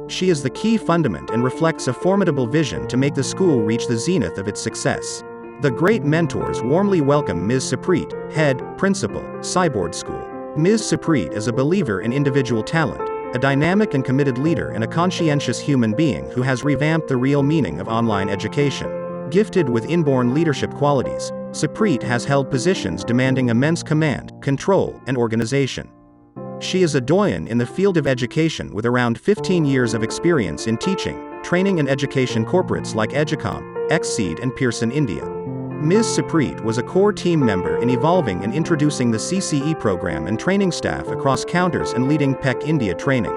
She is the key fundament and reflects a formidable vision to make the school reach the zenith of its success. The great mentors warmly welcome Ms. Supreet, Head, Principal, Cyboard School. Ms. Supreet is a believer in individual talent, a dynamic and committed leader and a conscientious human being who has revamped the real meaning of online education. Gifted with inborn leadership qualities, Supreet has held positions demanding immense command, control, and organization. She is a doyen in the field of education with around 15 years of experience in teaching, training and education corporates like Educom, Exceed and Pearson India. Ms. Supreet was a core team member in evolving and introducing the CCE program and training staff across counters and leading PEC India training.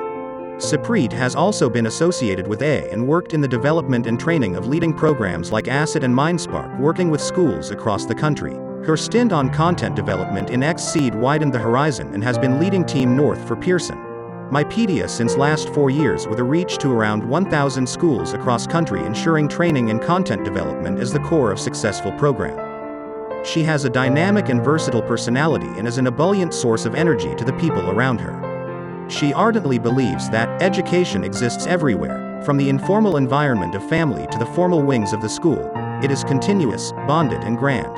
Supreet has also been associated with A and worked in the development and training of leading programs like ACID and MindSpark, working with schools across the country. Her stint on content development in Exceed widened the horizon and has been leading Team North for Pearson. Mypedia since last 4 years with a reach to around 1,000 schools across country, ensuring training and content development is the core of successful program. She has a dynamic and versatile personality and is an ebullient source of energy to the people around her. She ardently believes that education exists everywhere, from the informal environment of family to the formal wings of the school. It is continuous, bonded and grand.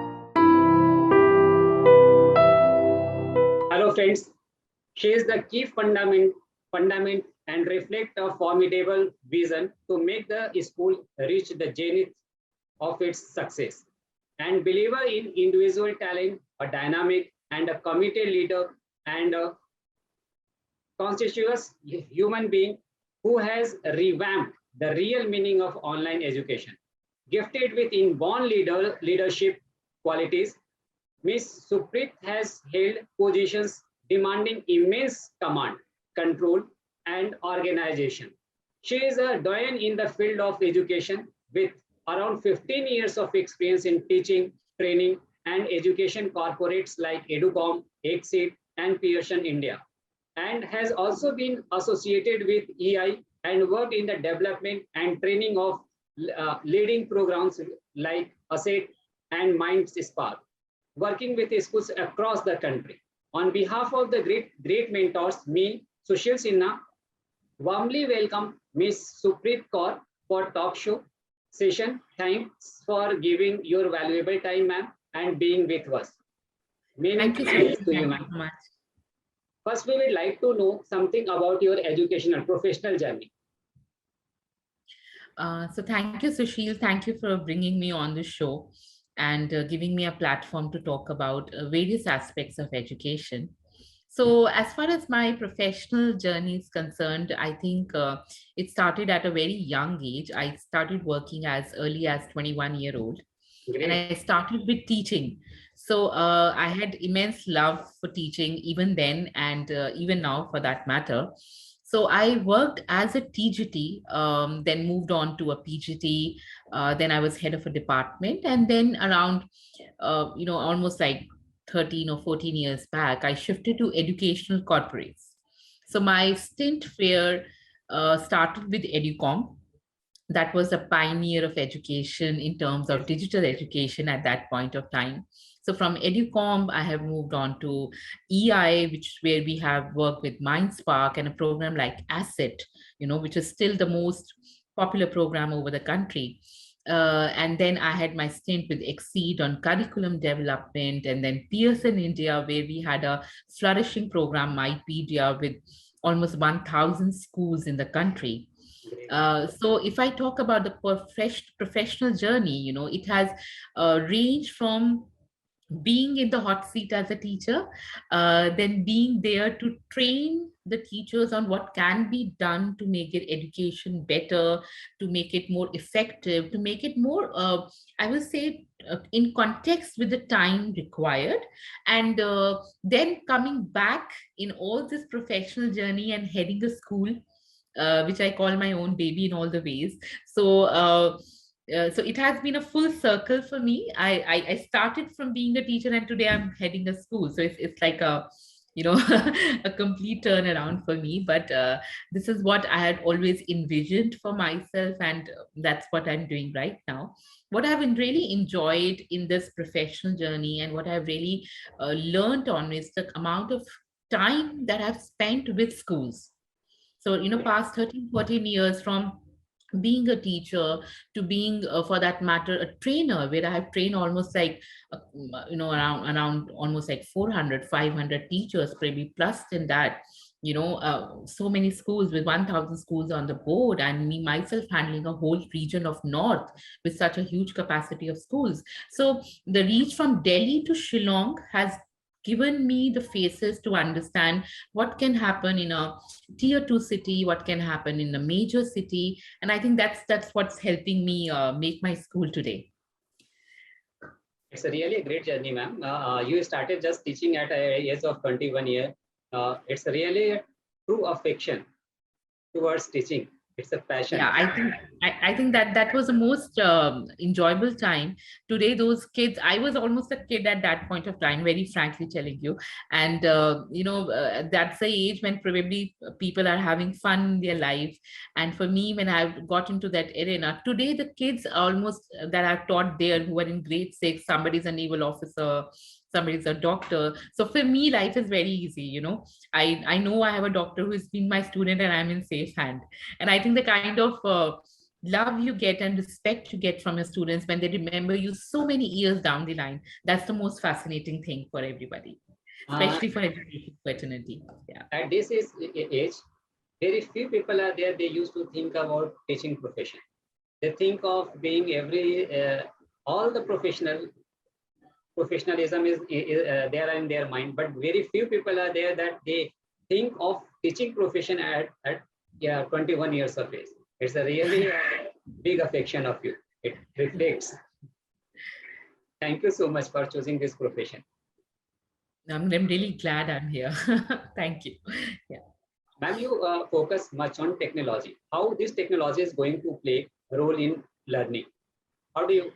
Hello friends, she is the key fundament and reflect a formidable vision to make the school reach the zenith of its success. And believer in individual talent, a dynamic and a committed leader and a conscientious human being who has revamped the real meaning of online education. Gifted with inborn leadership qualities, Ms. Supreet has held positions demanding immense command, control, and organization. She is a doyen in the field of education with around 15 years of experience in teaching, training, and education corporates like Educom, Exceed, and Pearson India, and has also been associated with EI and worked in the development and training of leading programs like ASSET and MindSpark, working with schools across the country. On behalf of the great mentors, me, Sushil Sinha, warmly welcome Ms. Supreet Kaur for talk show session. Thanks for giving your valuable time, ma'am, and being with us. Thank you To you, ma'am. so much. First, we would like to know something about your educational professional journey. So thank you, Sushil. Thank you for bringing me on the show and giving me a platform to talk about various aspects of education. So as far as my professional journey is concerned, I think it started at a very young age. I started working as early as 21-year-old. Great. And I started with teaching. So I had immense love for teaching even then and even now for that matter. So I worked as a TGT, then moved on to a PGT, then I was head of a department, and then around, almost like 13 or 14 years back, I shifted to educational corporates. So my stint here started with Educom. That was a pioneer of education in terms of digital education at that point of time. So from Educom, I have moved on to EI, where we have worked with MindSpark and a program like ASSET, which is still the most popular program over the country. And then I had my stint with Exceed on curriculum development, and then Pearson India, where we had a flourishing program, Mypedia, with almost 1,000 schools in the country. So if I talk about the professional journey, it has ranged from being in the hot seat as a teacher, then being there to train the teachers on what can be done to make their education better, to make it more effective, to make it more, I would say, in context with the time required. And then coming back in all this professional journey and heading a school, which I call my own baby in all the ways. So it has been a full circle for me. I started from being a teacher, and today I'm heading a school. So it's like a a complete turnaround for me. But this is what I had always envisioned for myself, and that's what I'm doing right now. What I've been really enjoyed in this professional journey, and what I've really learned on, is the amount of time that I've spent with schools. So, past 13, 14 years from being a teacher to being, for that matter, a trainer, where I have trained almost like, around almost like 400, 500 teachers, maybe plus than that. So many schools with 1,000 schools on the board, and me myself handling a whole region of North with such a huge capacity of schools. So the reach from Delhi to Shillong has given me the faces to understand what can happen in a tier 2 city, what can happen in a major city. And I think that's what's helping me make my school today. It's a really a great journey, ma'am. You started just teaching at a age of 21 years. It's really a true affection towards teaching. It's a passion. Yeah, I think that was the most enjoyable time. Today those kids, I was almost a kid at that point of time, very frankly telling you. And that's the age when probably people are having fun in their life. And for me, when I got into that arena, today the kids almost that I've taught there, who are in grade 6, somebody's a naval officer, somebody's a doctor. So for me, life is very easy. I know I have a doctor who has been my student, and I'm in safe hand. And I think the kind of love you get and respect you get from your students when they remember you so many years down the line, that's the most fascinating thing for everybody, especially for education fraternity. Yeah. At this age, very few people are there. They used to think about teaching profession. They think of being all the professionalism is there in their mind, but very few people are there that they think of teaching profession at 21 years of age. It's a really big affection of you. It reflects. Thank you so much for choosing this profession. I'm really glad I'm here. Thank you. Yeah. Ma'am, you focus much on technology. How this technology is going to play a role in learning? How do you?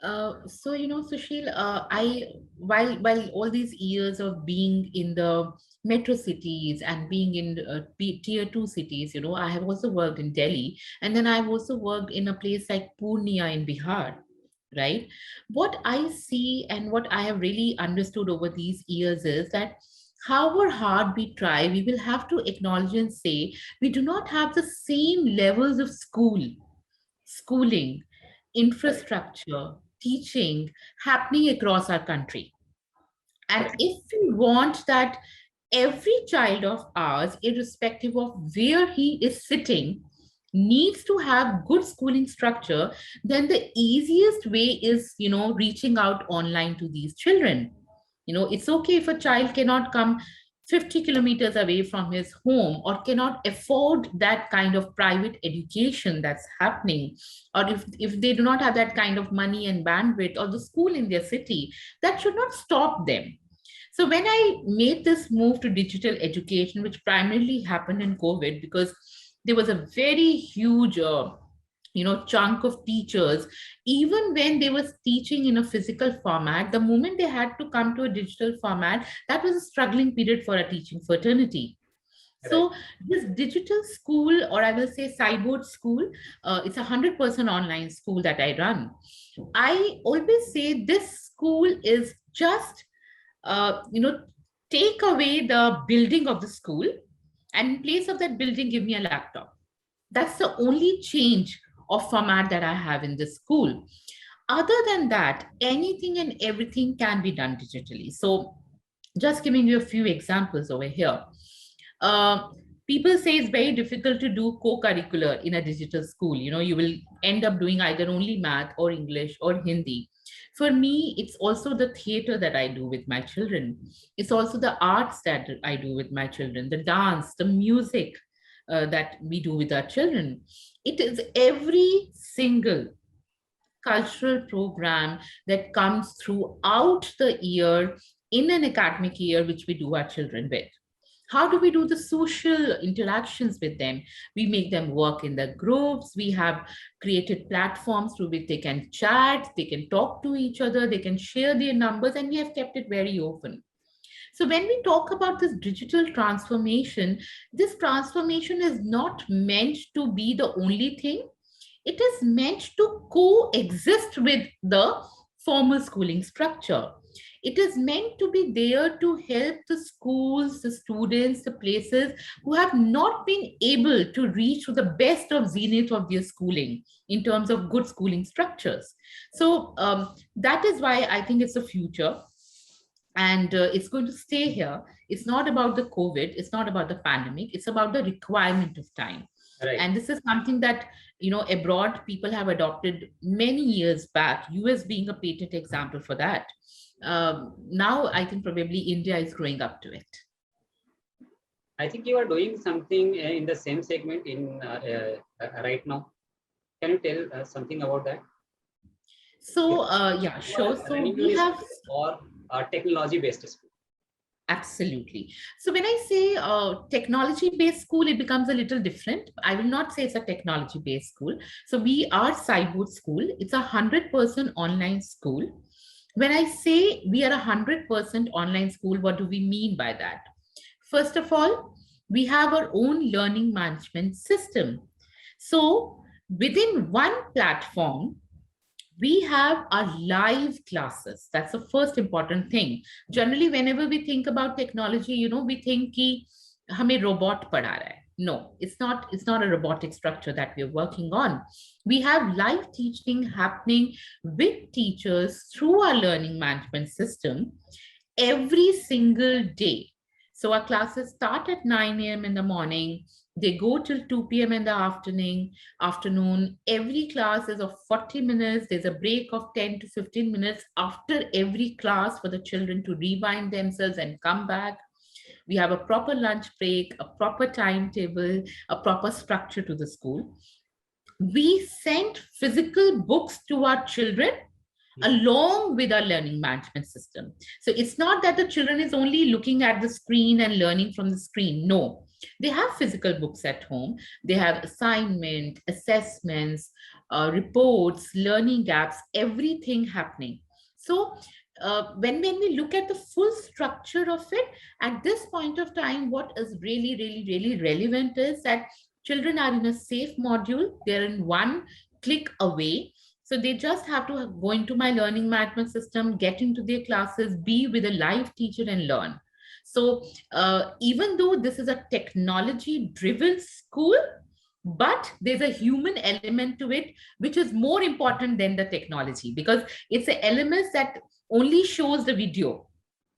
So Sushil, I while all these years of being in the metro cities and being in tier 2 cities, I have also worked in Delhi, and then I've also worked in a place like Purnia in Bihar, right? What I see and what I have really understood over these years is that however hard we try, we will have to acknowledge and say we do not have the same levels of schooling, infrastructure, teaching happening across our country. And if we want that every child of ours, irrespective of where he is sitting, needs to have good schooling structure, then the easiest way is, reaching out online to these children. It's okay if a child cannot come 50 kilometers away from his home or cannot afford that kind of private education that's happening, or if they do not have that kind of money and bandwidth or the school in their city, that should not stop them. So when I made this move to digital education, which primarily happened in COVID, because there was a very huge chunk of teachers, even when they was teaching in a physical format, the moment they had to come to a digital format, that was a struggling period for a teaching fraternity. So this digital school, or I will say Cyboard school, it's 100% online school that I run. I always say this school is just take away the building of the school, and in place of that building, give me a laptop. That's the only change of format that I have in this school. Other than that, anything and everything can be done digitally. So just giving you a few examples over here. People say it's very difficult to do co-curricular in a digital school. You will end up doing either only math or English or Hindi. For me, it's also the theater that I do with my children. It's also the arts that I do with my children, the dance, the music that we do with our children. It is every single cultural program that comes throughout the year in an academic year, which we do our children with. How do we do the social interactions with them? We make them work in the groups. We have created platforms through which they can chat, they can talk to each other, they can share their numbers, and we have kept it very open. So when we talk about this digital transformation, this transformation is not meant to be the only thing. It is meant to coexist with the formal schooling structure. It is meant to be there to help the schools, the students, the places who have not been able to reach to the best of zenith of their schooling in terms of good schooling structures. So that is why I think it's the future, and it's going to stay here. It's not about the COVID, it's not about the pandemic, it's about the requirement of time. Right. And this is something that, abroad people have adopted many years back, US being a patent example for that. Now I think probably India is growing up to it. I think you are doing something in the same segment in right now. Can you tell something about that? So yeah, sure. So we have or technology-based school. Absolutely. So when I say technology-based school, it becomes a little different. I will not say it's a technology-based school. So we are Cyboard school. It's 100% online school. When I say we are 100% online school, what do we mean by that? First of all, we have our own learning management system. So within one platform, we have our live classes. That's the first important thing. Generally, whenever we think about technology, we think ki hame robot padha raha hai. No, it's not a robotic structure that we're working on. We have live teaching happening with teachers through our learning management system every single day. So our classes start at 9 a.m. in the morning. They go till 2 p.m. in the afternoon. Every class is of 40 minutes. There's a break of 10 to 15 minutes after every class for the children to rewind themselves and come back. We have a proper lunch break, a proper timetable, a proper structure to the school. We send physical books to our children along with our learning management system. So it's not that the children is only looking at the screen and learning from the screen. No, they have physical books at home. They have assignment, assessments, reports, learning gaps, everything happening. So when we look at the full structure of it, at this point of time, what is really, really, really relevant is that children are in a safe module. They're in one click away. So they just have to go into my learning management system, get into their classes, be with a live teacher and learn. So even though this is a technology driven school, but there's a human element to it, which is more important than the technology, because it's an element that only shows the video.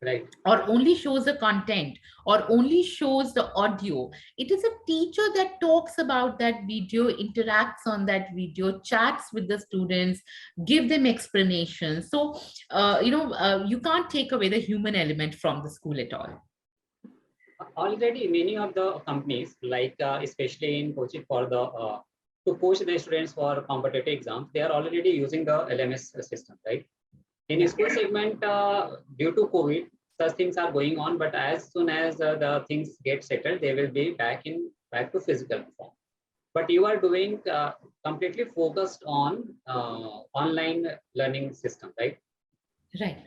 Right. Or only shows the content, or only shows the audio. It is a teacher that talks about that video, interacts on that video, chats with the students, give them explanations. So you can't take away the human element from the school at all. Already many of the companies, like especially in coaching for the to coach the students for competitive exams, they are already using the LMS system, right? In school segment, due to COVID, such things are going on, but as soon as the things get settled, they will be back to physical form. But you are doing completely focused on online learning system, right? Right.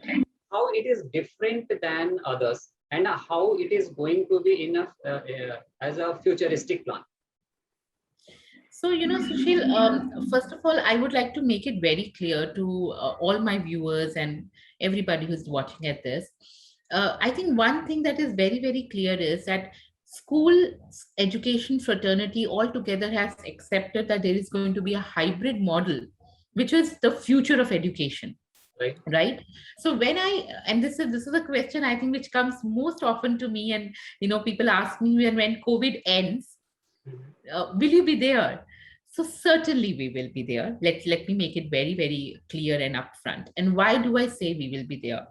How it is different than others, and how it is going to be enough as a futuristic plan. So, Sushil, first of all, I would like to make it very clear to all my viewers and everybody who's watching at this. I think one thing that is very, very clear is that school education fraternity altogether has accepted that there is going to be a hybrid model, which is the future of education. Right. So when and this is a question I think which comes most often to me, and people ask me when COVID ends, will you be there? So certainly we will be there. Let me make it very, very clear and upfront. And why do I say we will be there?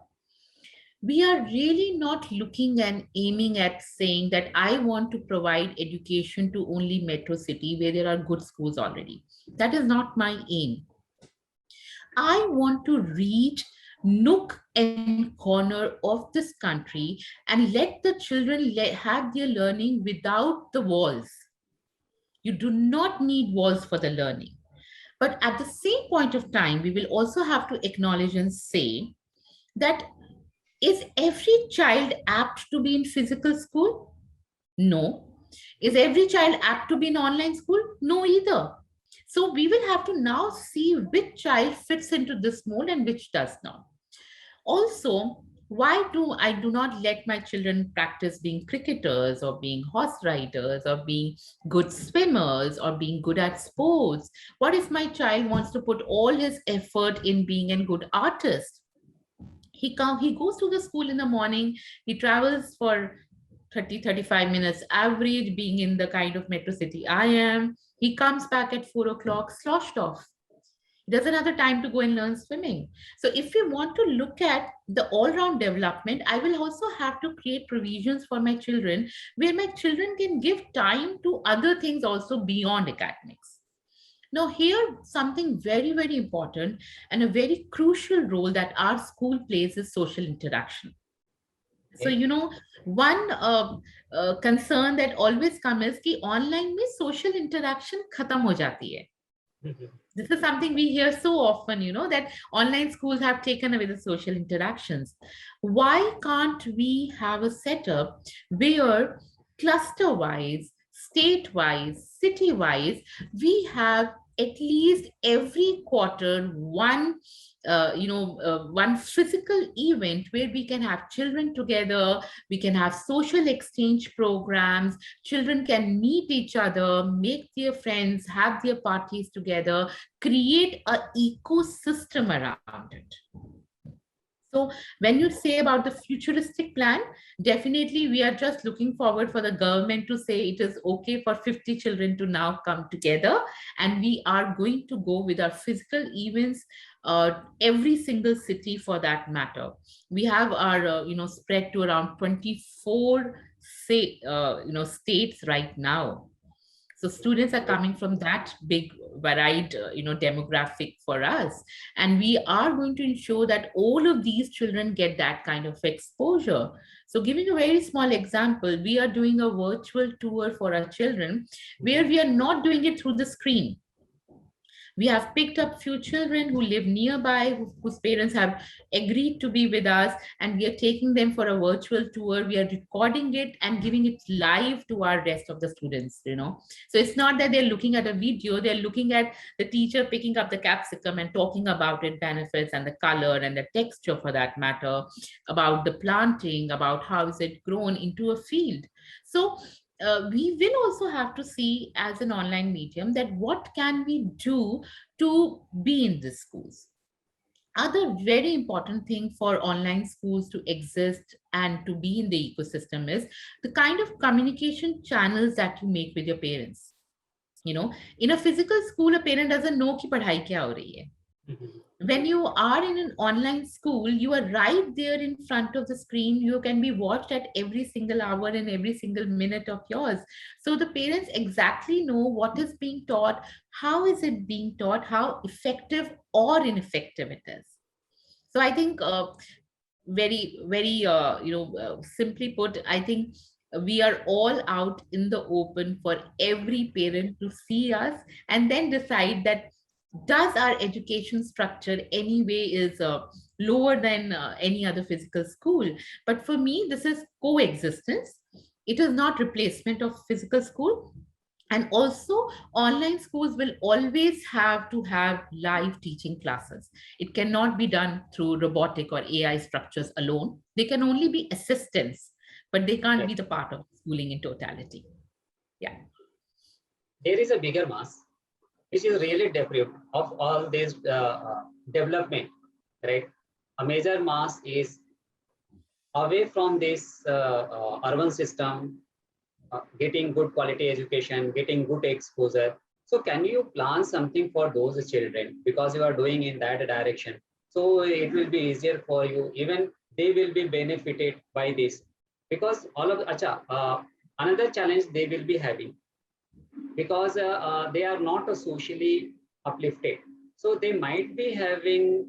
We are really not looking and aiming at saying that I want to provide education to only metro city where there are good schools already. That is not my aim. I want to reach nook and corner of this country and let the children have their learning without the walls. You do not need walls for the learning. But at the same point of time, we will also have to acknowledge and say that is every child apt to be in physical school? No. Is every child apt to be in online school? No, either. So we will have to now see which child fits into this mold and which does not. Also, Why do I do not let my children practice being cricketers or being horse riders or being good swimmers or being good at sports? What if my child wants to put all his effort in being a good artist? He goes to the school in the morning, he travels for 30-35 minutes average, being in the kind of metro city I am. He comes back at 4 o'clock, sloshed off. He doesn't have the time to go and learn swimming. So, if we want to look at the all round development, I will also have to create provisions for my children where my children can give time to other things also beyond academics. Now, here, something very, very important and a very crucial role that our school plays is social interaction. So, Okay. one concern that always comes is कि online में social interaction खत्म हो जाती है. This is something we hear so often, that online schools have taken away the social interactions. Why can't we have a setup where cluster wise, state wise, city wise, we have at least every quarter one physical event where we can have children together, we can have social exchange programs, children can meet each other, make their friends, have their parties together, create a ecosystem around it. So when you say about the futuristic plan, definitely we are just looking forward for the government to say it is okay for 50 children to now come together, and we are going to go with our physical events, every single city for that matter. We have our spread to around 24 states right now. So students are coming from that big varied demographic for us, and we are going to ensure that all of these children get that kind of exposure. So giving a very small example, we are doing a virtual tour for our children where we are not doing it through the screen. We have picked up few children who live nearby, whose parents have agreed to be with us, and we are taking them for a virtual tour. We are recording it and giving it live to our rest of the students. So it's not that they're looking at a video, they're looking at the teacher picking up the capsicum and talking about its benefits and the color and the texture for that matter, about the planting, about how is it grown into a field. So we will also have to see as an online medium that what can we do to be in the schools. Other very important thing for online schools to exist and to be in the ecosystem is the kind of communication channels that you make with your parents. In a physical school, a parent doesn't know कि पढ़ाई क्या हो रही है. When you are in an online school, you are right there in front of the screen. You can be watched at every single hour and every single minute of yours. So the parents exactly know what is being taught, how is it being taught, how effective or ineffective it is. So I think very, very, simply put, I think we are all out in the open for every parent to see us and then decide that does our education structure anyway is lower than any other physical school. But for me, this is coexistence. It is not replacement of physical school. And also, online schools will always have to have live teaching classes. It cannot be done through robotic or AI structures alone. They can only be assistance, but they can't be the part of schooling in totality. Yeah. There is a bigger mass which is really deprived of all this development, right? A major mass is away from this urban system, getting good quality education, getting good exposure. So can you plan something for those children because you are doing in that direction? So it will be easier for you. Even they will be benefited by this because all of another challenge they will be having because they are not socially uplifted. So they might be having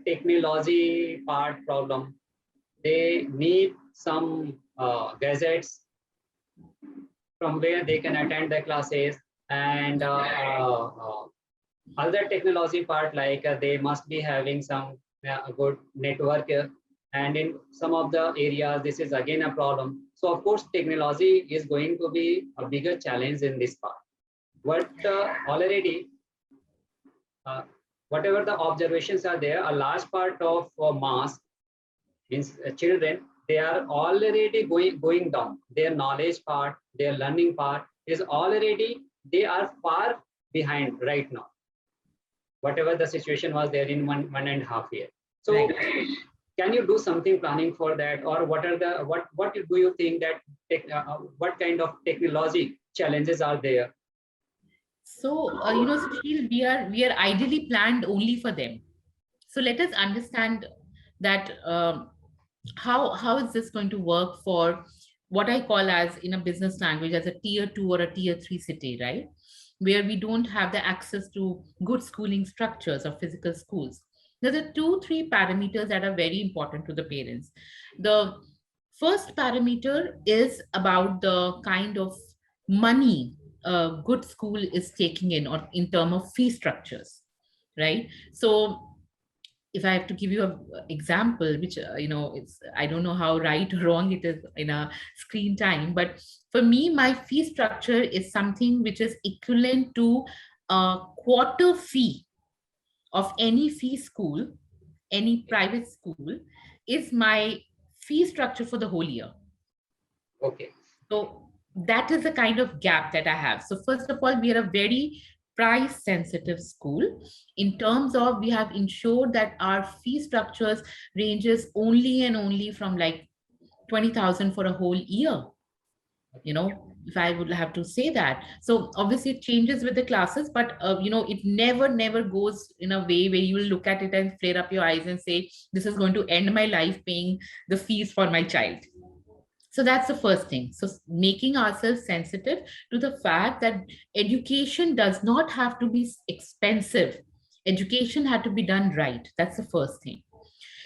technology part problem. They need some gadgets from where they can attend the classes and other technology part like they must be having some good network and in some of the areas this is again a problem. So of course technology is going to be a bigger challenge in this part, but already whatever the observations are there, a large part of mass Means children, they are already going down. Their knowledge part, their learning part is already, they are far behind right now. Whatever the situation was there in 1.5 years. So Right. can you do something planning for that, or what are the what do you think that what kind of technology challenges are there? So, Sushil, we are ideally planned only for them. So let us understand that how is this going to work for what I call as in a business language as a tier 2 or a tier 3 city, right? Where we don't have the access to good schooling structures or physical schools. There are two, three parameters that are very important to the parents. The first parameter is about the kind of money a good school is taking in or in terms of fee structures, right? So if I have to give you an example, which it's, I don't know how right or wrong it is in a screen time, but for me, my fee structure is something which is equivalent to a quarter fee of any fee school, any private school, is my fee structure for the whole year. Okay. So that is the kind of gap that I have. So first of all, we are a very price sensitive school in terms of we have ensured that our fee structures ranges only and only from like 20,000 for a whole year, if I would have to say that. So obviously it changes with the classes, but it never goes in a way where you will look at it and flare up your eyes and say, this is going to end my life paying the fees for my child. So that's the first thing. So making ourselves sensitive to the fact that education does not have to be expensive. Education had to be done right. That's the first thing.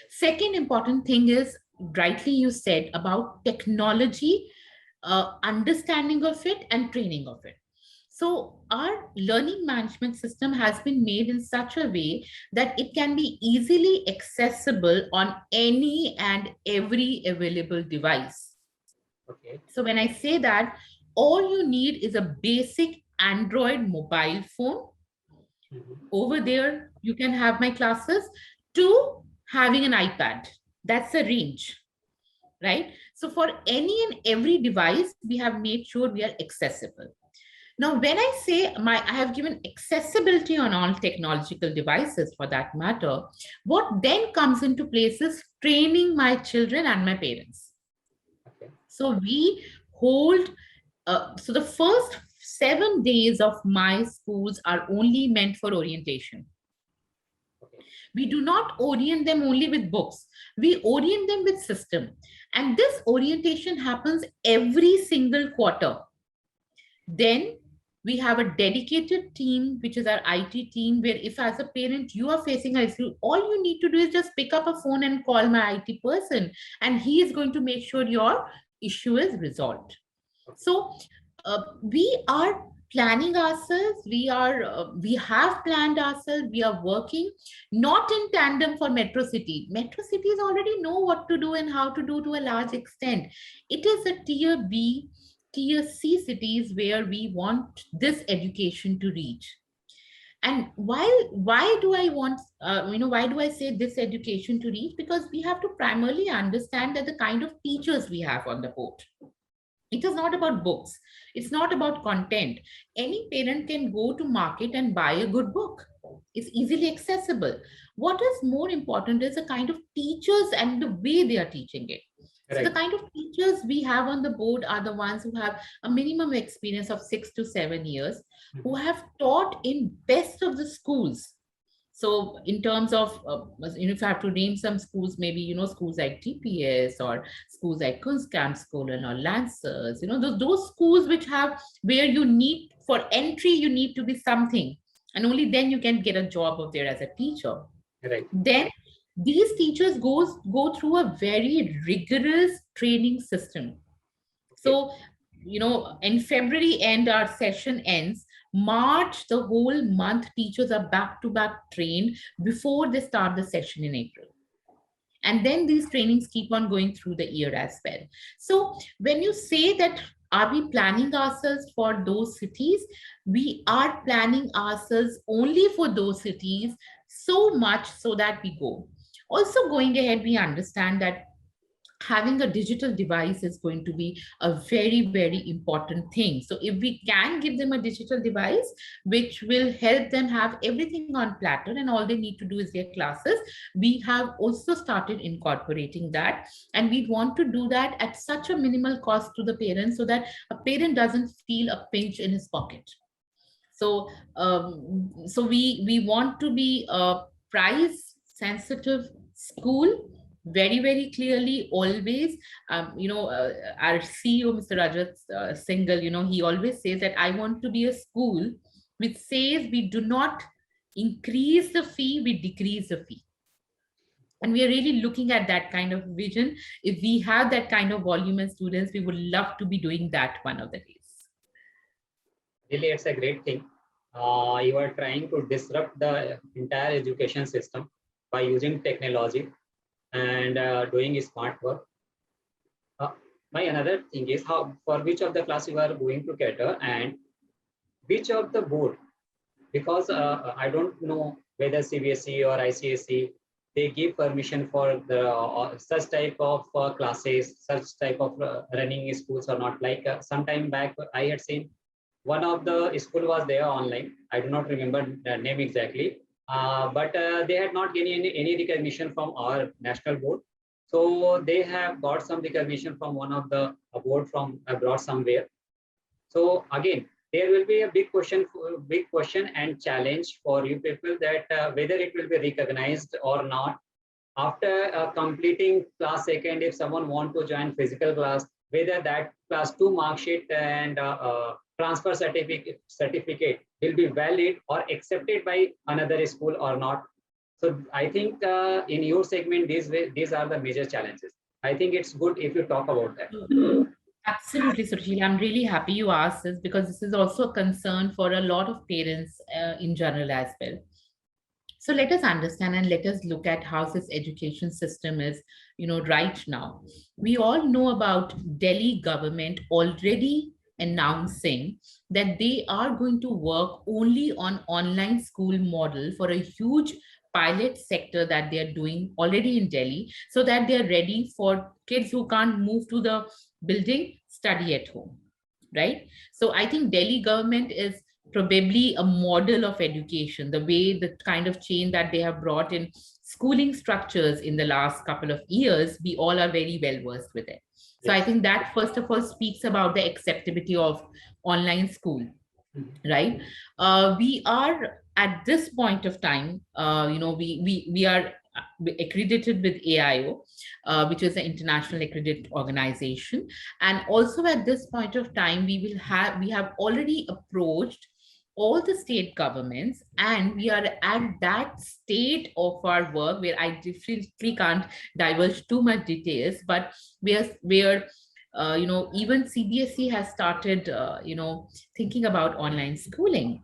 Second important thing is, rightly you said about technology, understanding of it and training of it. So our learning management system has been made in such a way that it can be easily accessible on any and every available device. Okay. So when I say that, all you need is a basic Android mobile phone. Over there, you can have my classes, to having an iPad. That's the range, right? So for any and every device, we have made sure we are accessible. Now, when I say I have given accessibility on all technological devices for that matter, what then comes into place is training my children and my parents. Okay. So we hold, so the first 7 days of my schools are only meant for orientation. Okay. We do not orient them only with books. We orient them with system. And this orientation happens every single quarter. Then we have a dedicated team, which is our IT team, where if as a parent you are facing an issue, all you need to do is just pick up a phone and call my IT person, and he is going to make sure your issue is resolved. So we are planning ourselves. We have planned ourselves. We are working not in tandem for Metro City. Metro cities already know what to do and how to do to a large extent. It is a tier B, tier C cities where we want this education to reach. And why do I want, why do I say this education to reach? Because we have to primarily understand that the kind of teachers we have on the board. It is not about books. It's not about content. Any parent can go to market and buy a good book. It's easily accessible. What is more important is the kind of teachers and the way they are teaching it. So the Right. kind of teachers we have on the board are the ones who have a minimum experience of 6 to 7 years, who have taught in best of the schools. So in terms of, if I have to name some schools, maybe, schools like TPS or schools like Kunstkampfskolan or Lancers, those schools which have, where you need, for entry, you need to be something. And only then you can get a job of there as a teacher. Right. Then these teachers go through a very rigorous training system. Okay. So, in February end, our session ends. March, the whole month, teachers are back to back trained before they start the session in April. And then these trainings keep on going through the year as well. So when you say that, are we planning ourselves for those cities? We are planning ourselves only for those cities, so much so that we go. Also, going ahead, we understand that having a digital device is going to be a very, very important thing. So if we can give them a digital device, which will help them have everything on platter and all they need to do is their classes, we have also started incorporating that. And we want to do that at such a minimal cost to the parents so that a parent doesn't feel a pinch in his pocket. So, we want to be a price sensitive school, very, very clearly, always. Our CEO, Mr. Rajat Singhal, he always says that I want to be a school which says we do not increase the fee, we decrease the fee. And we are really looking at that kind of vision. If we have that kind of volume and students, we would love to be doing that one of the days. Really, it's a great thing. You are trying to disrupt the entire education system by using technology and doing smart work. My another thing is how for which of the class you are going to cater and which of the board, because I don't know whether CBSE or ICSE they give permission for the such type of classes, such type of running schools or not. Like some time back, I had seen one of the school was there online. I do not remember the name exactly, but they had not gained any recognition from our national board. So they have got some recognition from one of the board from abroad somewhere. So again, there will be a big question and challenge for you people that whether it will be recognized or not. After completing class second, if someone want to join physical class, whether that class 2 mark sheet and transfer certificate will be valid or accepted by another school or not. So I think in your segment, these are the major challenges. I think it's good if you talk about that. Absolutely, Sushil. I'm really happy you asked this because this is also a concern for a lot of parents in general as well. So let us understand and let us look at how this education system is, right now. We all know about Delhi government already announcing that they are going to work only on online school model for a huge pilot sector that they are doing already in Delhi so that they are ready for kids who can't move to the building, study at home, right? So I think Delhi government is probably a model of education, the way the kind of change that they have brought in schooling structures in the last couple of years, we all are very well versed with it. So I Yes. think that first of all speaks about the acceptability of online school, right? We are at this point of time, we are accredited with AIO, which is an international accredited organization, and also at this point of time, we have already approached all the state governments, and we are at that state of our work where I definitely can't divulge too much details, but we are even CBSE has started, thinking about online schooling.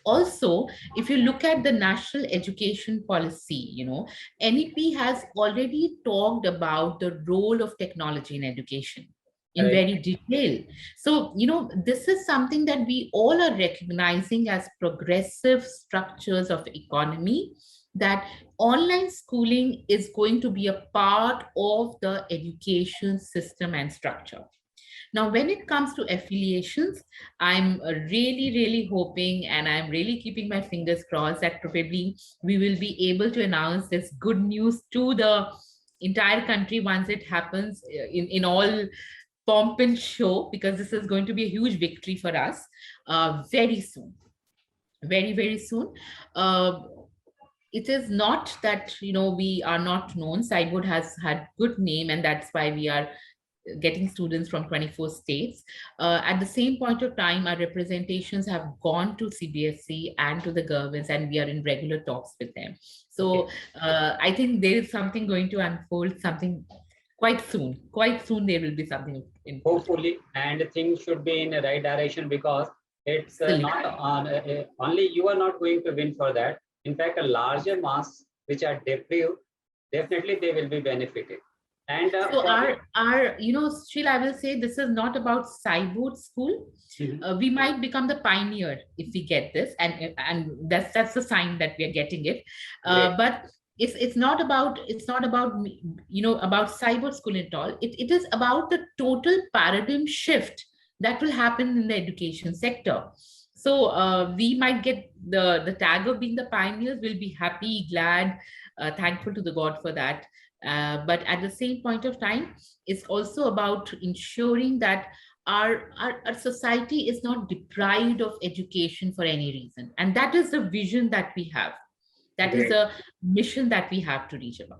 Also, if you look at the national education policy, NEP has already talked about the role of technology in education in Right. very detail. So, this is something that we all are recognizing as progressive structures of economy, that online schooling is going to be a part of the education system and structure. Now, when it comes to affiliations, I'm really, really hoping and I'm really keeping my fingers crossed that probably we will be able to announce this good news to the entire country once it happens in all pomp and show, because this is going to be a huge victory for us very soon, very, very soon. Uh, it is not that we are not known. Cyboard has had good name, and that's why we are getting students from 24 states. At the same point of time, our representations have gone to CBSE and to the governments, and we are in regular talks with them. Okay. So I think there is something going to unfold, something quite soon. Quite soon, there will be something in. Hopefully, and things should be in the right direction because it's not on only you are not going to win for that. In fact, a larger mass which are deprived, definitely they will be benefited. And So for the, Shil, I will say this is not about Cyboard school. Mhm. We might become the pioneer if we get this, and that's the sign that we are getting it. Great. But it's not about about cyber school at all. It is about the total paradigm shift that will happen in the education sector. So we might get the tag of being the pioneers. We'll be happy, glad, thankful to the God for that. But at the same point of time, it's also about ensuring that our society is not deprived of education for any reason. And that is the vision that we have. That is Great. a mission that we have to reach about.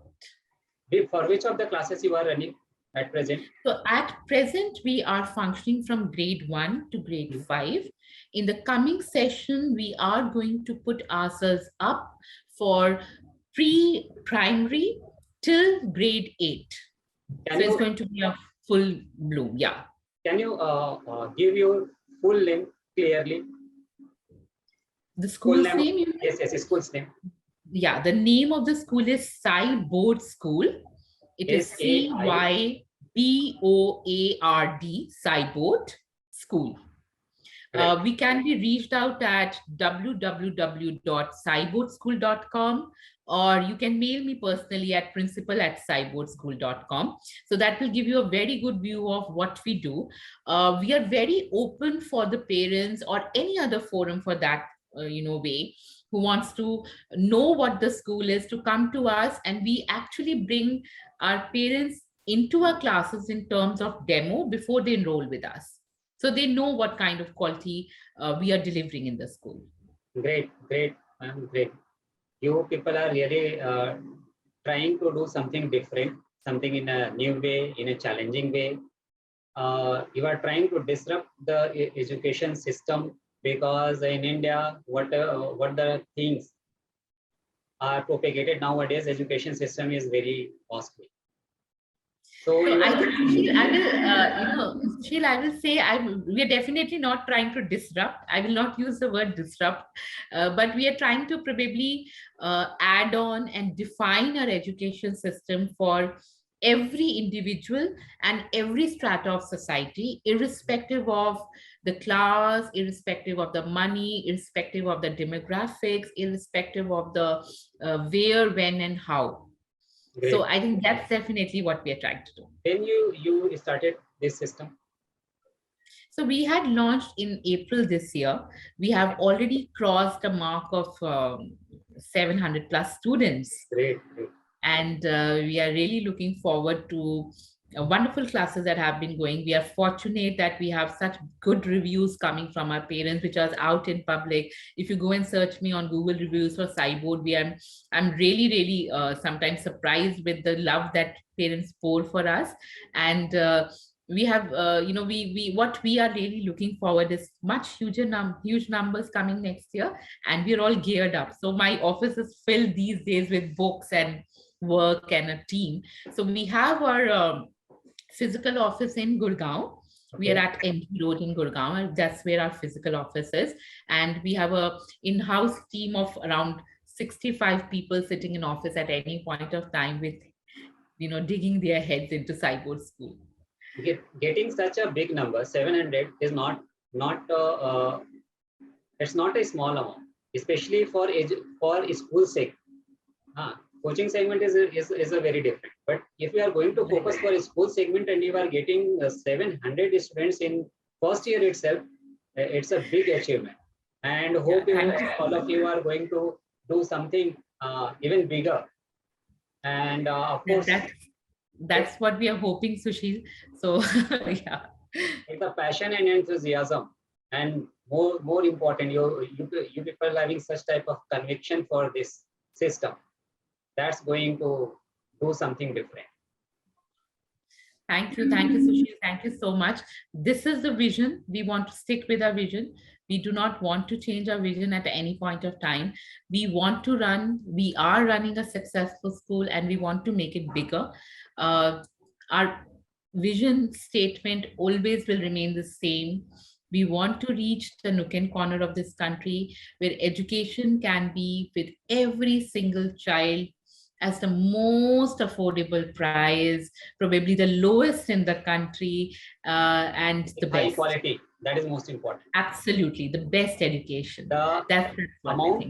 For which of the classes you are running at present? So at present, we are functioning from grade 1 to grade 5. In the coming session, we are going to put ourselves up for pre-primary till grade 8. So it's going to be a full bloom. Yeah. Can you give your full name clearly? The school's name? Yes, school's name. Yeah, the name of the school is Cyboard School. It is Cyboard, Cyboard School. We can be reached out at www.cyboardschool.com, or you can mail me personally at principal@cyboardschool.com. So that will give you a very good view of what we do. We are very open for the parents or any other forum for that, way, who wants to know what the school is, to come to us, and we actually bring our parents into our classes in terms of demo before they enroll with us. So they know what kind of quality we are delivering in the school. Great, great, great. You people are really trying to do something different, something in a new way, in a challenging way. You are trying to disrupt the education system, because in India, what the things are propagated nowadays, education system is very costly. So I will say we are definitely not trying to disrupt. I will not use the word disrupt, but we are trying to probably add on and define our education system for every individual and every strata of society, irrespective of the class, irrespective of the money, irrespective of the demographics, irrespective of the where, when, and how. Great. So I think that's definitely what we are trying to do. When you started this system? So we had launched in April this year. We have already crossed a mark of 700 plus students. Great, great. And we are really looking forward to wonderful classes that have been going. We are fortunate that we have such good reviews coming from our parents, which are out in public. If you go and search me on Google reviews for Cyboard, I'm really sometimes surprised with the love that parents pour for us. And we have, what we are really looking forward is much huge numbers coming next year, and we're all geared up. So my office is filled these days with books and work and a team. So we have our physical office in Gurgaon. We are at MD Road in Gurgaon, and that's where our physical office is. And we have a in-house team of around 65 people sitting in office at any point of time with, digging their heads into Cyboard School. Getting such a big number, 700, is not it's not a small amount, especially for school sake. Coaching segment is a very different. But if you are going to focus for a school segment and you are getting 700 students in first year itself, it's a big achievement. And hope all of you are going to do something even bigger. And of course, that's what we are hoping, Sushil. So yeah, it's a passion and enthusiasm, and more important, you people having such type of conviction for this system, that's going to do something different. Thank you, Sushil. Thank you so much. This is the vision. We want to stick with our vision. We do not want to change our vision at any point of time. We are running a successful school, and we want to make it bigger. Our vision statement always will remain the same. We want to reach the nook and corner of this country where education can be with every single child as the most affordable price, probably the lowest in the country, and the high best quality. That is most important. Absolutely, the best education. The that's amount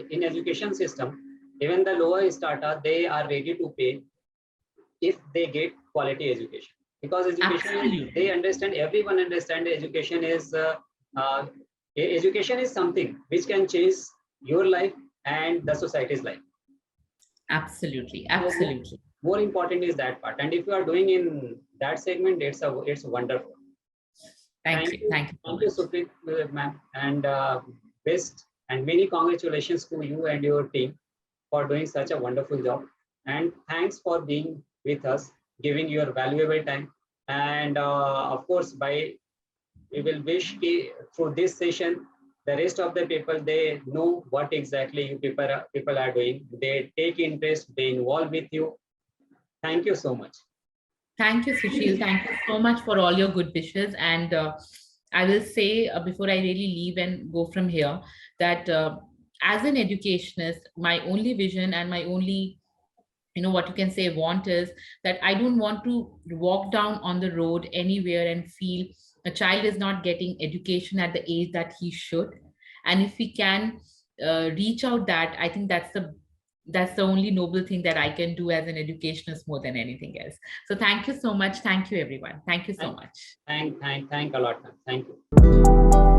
in education system Even the lower starter, they are ready to pay if they get quality education, because education is, they understand, everyone understand education is uh, education is something which can change your life and the society's life. Absolutely, So absolutely. more important is that part, and if you are doing in that segment, it's wonderful. Thank you, thank you so Thank you, much. Supreet, ma'am, and best and many congratulations to you and your team for doing such a wonderful job. And thanks for being with us, giving your valuable time. And of course, by we will wish through this session, the rest of the people, they know what exactly you people are doing. They take interest, they involve with you. Thank you so much. Thank you, Sushil. Thank you so much for all your good wishes. And I will say, before I really leave and go from here, that as an educationist, my only vision and my only, what you can say, want is that I don't want to walk down on the road anywhere and feel a child is not getting education at the age that he should. And if we can reach out that, I think that's the only noble thing that I can do as an educationist more than anything else. So thank you so much. Thank you, everyone. Thank you so much. Thank a lot, ma'am. Thank you.